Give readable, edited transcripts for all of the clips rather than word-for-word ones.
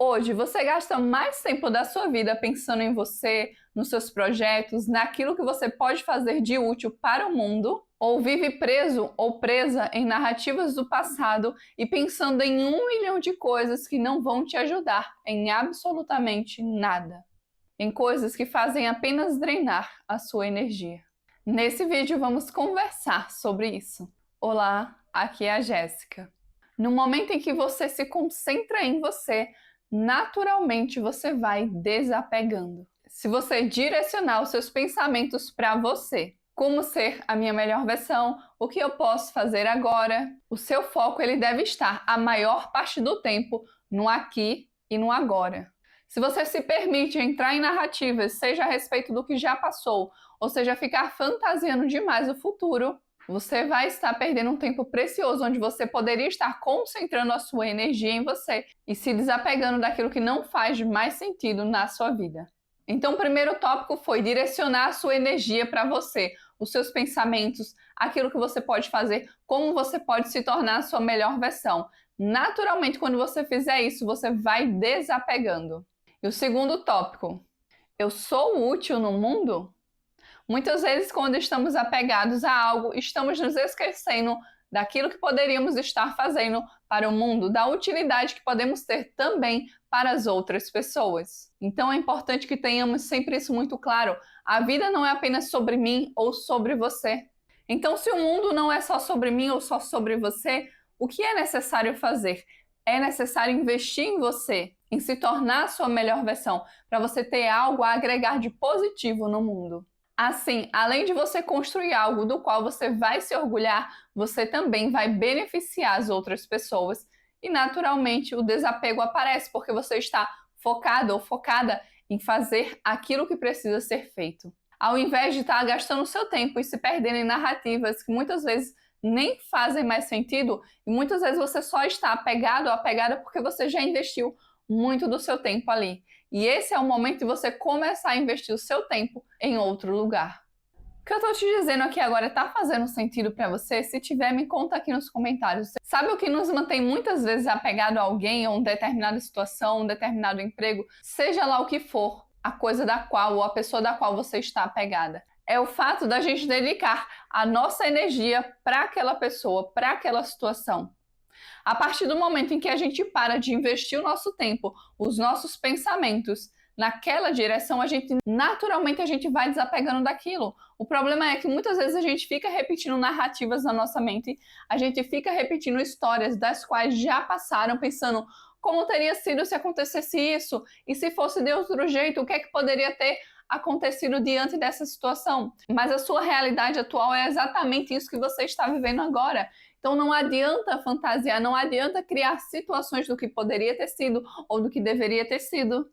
Hoje, você gasta mais tempo da sua vida pensando em você, nos seus projetos, naquilo que você pode fazer de útil para o mundo, ou vive preso ou presa em narrativas do passado e pensando em 1 milhão de coisas que não vão te ajudar em absolutamente nada, em coisas que fazem apenas drenar a sua energia. Nesse vídeo vamos conversar sobre isso. Olá, aqui é a Jéssica. No momento em que você se concentra em você, naturalmente você vai desapegando. Se você direcionar os seus pensamentos para você, como ser a minha melhor versão, o que eu posso fazer agora, o seu foco ele deve estar a maior parte do tempo no aqui e no agora. Se você se permite entrar em narrativas, seja a respeito do que já passou, ou seja, ficar fantasiando demais o futuro, você vai estar perdendo um tempo precioso onde você poderia estar concentrando a sua energia em você e se desapegando daquilo que não faz mais sentido na sua vida. Então, o primeiro tópico foi direcionar a sua energia para você, os seus pensamentos, aquilo que você pode fazer, como você pode se tornar a sua melhor versão. Naturalmente, quando você fizer isso, você vai desapegando. E o segundo tópico, eu sou útil no mundo? Muitas vezes, quando estamos apegados a algo, estamos nos esquecendo daquilo que poderíamos estar fazendo para o mundo, da utilidade que podemos ter também para as outras pessoas. Então é importante que tenhamos sempre isso muito claro. A vida não é apenas sobre mim ou sobre você. Então, se o mundo não é só sobre mim ou só sobre você, o que é necessário fazer? É necessário investir em você, em se tornar a sua melhor versão, para você ter algo a agregar de positivo no mundo. Assim, além de você construir algo do qual você vai se orgulhar, você também vai beneficiar as outras pessoas e, naturalmente, o desapego aparece porque você está focado ou focada em fazer aquilo que precisa ser feito. Ao invés de estar gastando seu tempo e se perdendo em narrativas que muitas vezes nem fazem mais sentido e muitas vezes você só está apegado ou apegada porque você já investiu muito do seu tempo ali. E esse é o momento de você começar a investir o seu tempo em outro lugar. O que eu tô te dizendo aqui agora tá fazendo sentido para você? Se tiver, me conta aqui nos comentários. Sabe o que nos mantém muitas vezes apegado a alguém ou uma determinada situação, um determinado emprego, seja lá o que for, a coisa da qual ou a pessoa da qual você está apegada? É o fato da gente dedicar a nossa energia para aquela pessoa, para aquela situação. A partir do momento em que a gente para de investir o nosso tempo, os nossos pensamentos naquela direção, naturalmente a gente vai desapegando daquilo. O problema é que muitas vezes a gente fica repetindo narrativas na nossa mente, a gente fica repetindo histórias das quais já passaram, pensando como teria sido se acontecesse isso, e se fosse de outro jeito, o que é que poderia ter acontecido diante dessa situação. Mas a sua realidade atual é exatamente isso que você está vivendo agora. Então não adianta fantasiar, não adianta criar situações do que poderia ter sido ou do que deveria ter sido.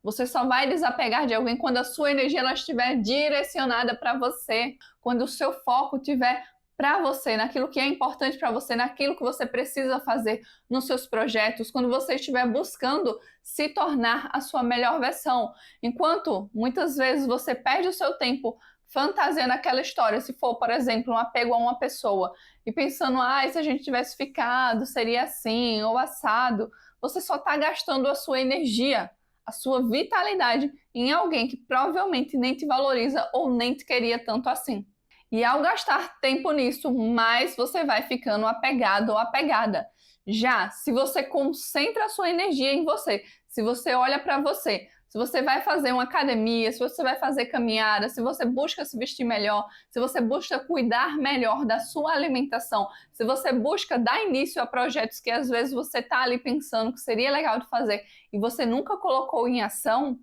Você só vai desapegar de alguém quando a sua energia ela estiver direcionada para você, quando o seu foco estiver para você, naquilo que é importante para você, naquilo que você precisa fazer nos seus projetos, quando você estiver buscando se tornar a sua melhor versão. Enquanto muitas vezes você perde o seu tempo fantasiando aquela história, se for, por exemplo, um apego a uma pessoa, e pensando, se a gente tivesse ficado, seria assim, ou assado, você só está gastando a sua energia, a sua vitalidade em alguém que provavelmente nem te valoriza ou nem te queria tanto assim. E ao gastar tempo nisso, mais você vai ficando apegado ou apegada. Já se você concentra a sua energia em você, se você olha para você, se você vai fazer uma academia, se você vai fazer caminhada, se você busca se vestir melhor, se você busca cuidar melhor da sua alimentação, se você busca dar início a projetos que às vezes você está ali pensando que seria legal de fazer e você nunca colocou em ação,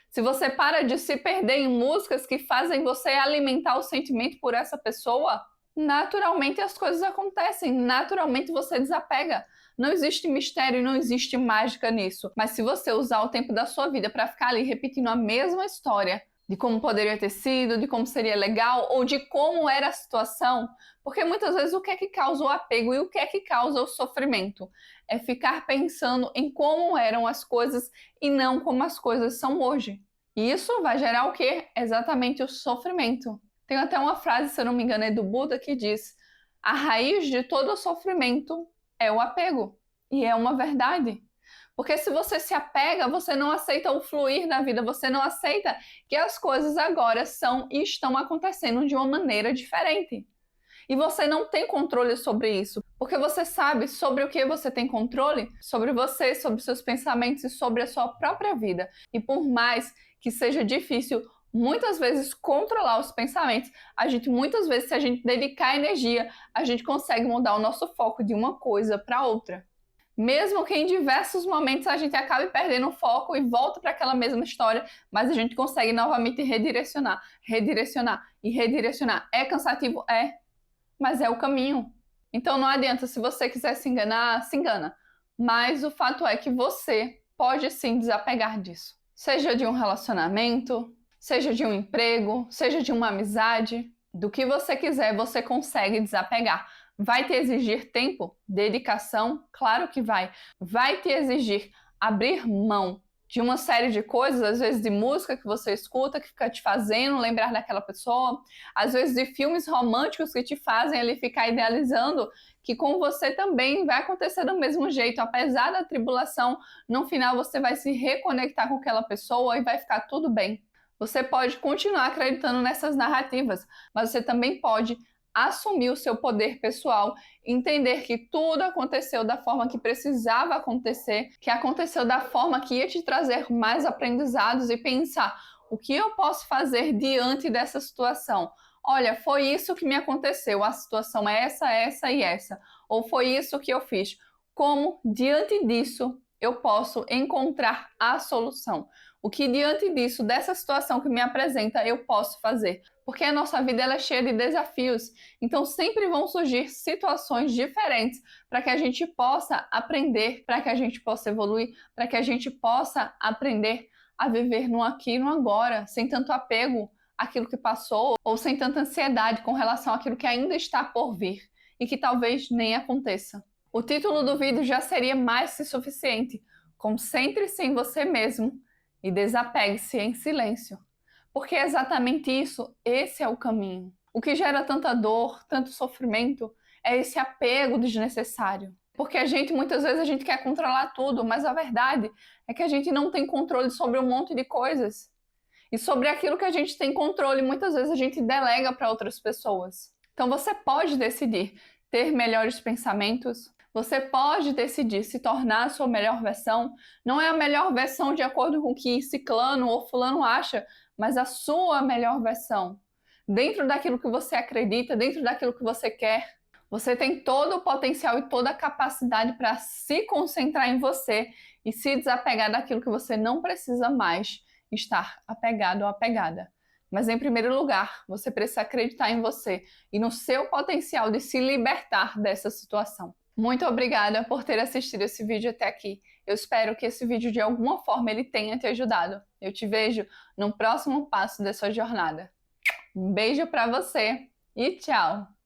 se você para de se perder em músicas que fazem você alimentar o sentimento por essa pessoa, naturalmente as coisas acontecem, naturalmente você desapega. Não existe mistério, não existe mágica nisso. Mas se você usar o tempo da sua vida para ficar ali repetindo a mesma história, de como poderia ter sido, de como seria legal ou de como era a situação, porque muitas vezes o que é que causa o apego e o que é que causa o sofrimento? É ficar pensando em como eram as coisas e não como as coisas são hoje. E isso vai gerar o quê? Exatamente o sofrimento. Tem até uma frase, se eu não me engano, é do Buda, que diz: a raiz de todo o sofrimento é o apego. E é uma verdade. Porque se você se apega, você não aceita o fluir da vida, você não aceita que as coisas agora são e estão acontecendo de uma maneira diferente. E você não tem controle sobre isso, porque você sabe sobre o que você tem controle, sobre você, sobre seus pensamentos e sobre a sua própria vida. E por mais que seja difícil muitas vezes controlar os pensamentos, muitas vezes, se a gente dedicar energia, a gente consegue mudar o nosso foco de uma coisa para outra. Mesmo que em diversos momentos a gente acabe perdendo o foco e volta para aquela mesma história, mas a gente consegue novamente redirecionar, redirecionar e redirecionar. É cansativo? É, mas é o caminho. Então não adianta, se você quiser se enganar, se engana. Mas o fato é que você pode sim desapegar disso. Seja de um relacionamento, seja de um emprego, seja de uma amizade, do que você quiser, você consegue desapegar. Vai te exigir tempo, dedicação? Claro que vai. Vai te exigir abrir mão de uma série de coisas, às vezes de música que você escuta, que fica te fazendo lembrar daquela pessoa, às vezes de filmes românticos que te fazem ali ficar idealizando que com você também vai acontecer do mesmo jeito, apesar da tribulação, no final você vai se reconectar com aquela pessoa e vai ficar tudo bem. Você pode continuar acreditando nessas narrativas, mas você também pode assumir o seu poder pessoal, entender que tudo aconteceu da forma que precisava acontecer, que aconteceu da forma que ia te trazer mais aprendizados e pensar o que eu posso fazer diante dessa situação. Olha, foi isso que me aconteceu, a situação é essa e essa. Ou foi isso que eu fiz. Como, diante disso, eu posso encontrar a solução? O que diante disso, dessa situação que me apresenta, eu posso fazer? Porque a nossa vida ela é cheia de desafios, então sempre vão surgir situações diferentes para que a gente possa aprender, para que a gente possa evoluir, para que a gente possa aprender a viver no aqui e no agora, sem tanto apego àquilo que passou ou sem tanta ansiedade com relação àquilo que ainda está por vir e que talvez nem aconteça. O título do vídeo já seria mais que suficiente. Concentre-se em você mesmo e desapegue-se em silêncio. Porque é exatamente isso, esse é o caminho. O que gera tanta dor, tanto sofrimento, é esse apego desnecessário. Porque muitas vezes a gente quer controlar tudo, mas a verdade é que a gente não tem controle sobre um monte de coisas. E sobre aquilo que a gente tem controle, muitas vezes a gente delega para outras pessoas. Então você pode decidir ter melhores pensamentos, você pode decidir se tornar a sua melhor versão. Não é a melhor versão de acordo com o que ciclano ou fulano acha, mas a sua melhor versão. Dentro daquilo que você acredita, dentro daquilo que você quer. Você tem todo o potencial e toda a capacidade para se concentrar em você e se desapegar daquilo que você não precisa mais estar apegado ou apegada. Mas em primeiro lugar, você precisa acreditar em você e no seu potencial de se libertar dessa situação. Muito obrigada por ter assistido esse vídeo até aqui. Eu espero que esse vídeo de alguma forma ele tenha te ajudado. Eu te vejo no próximo passo da sua jornada. Um beijo para você e tchau!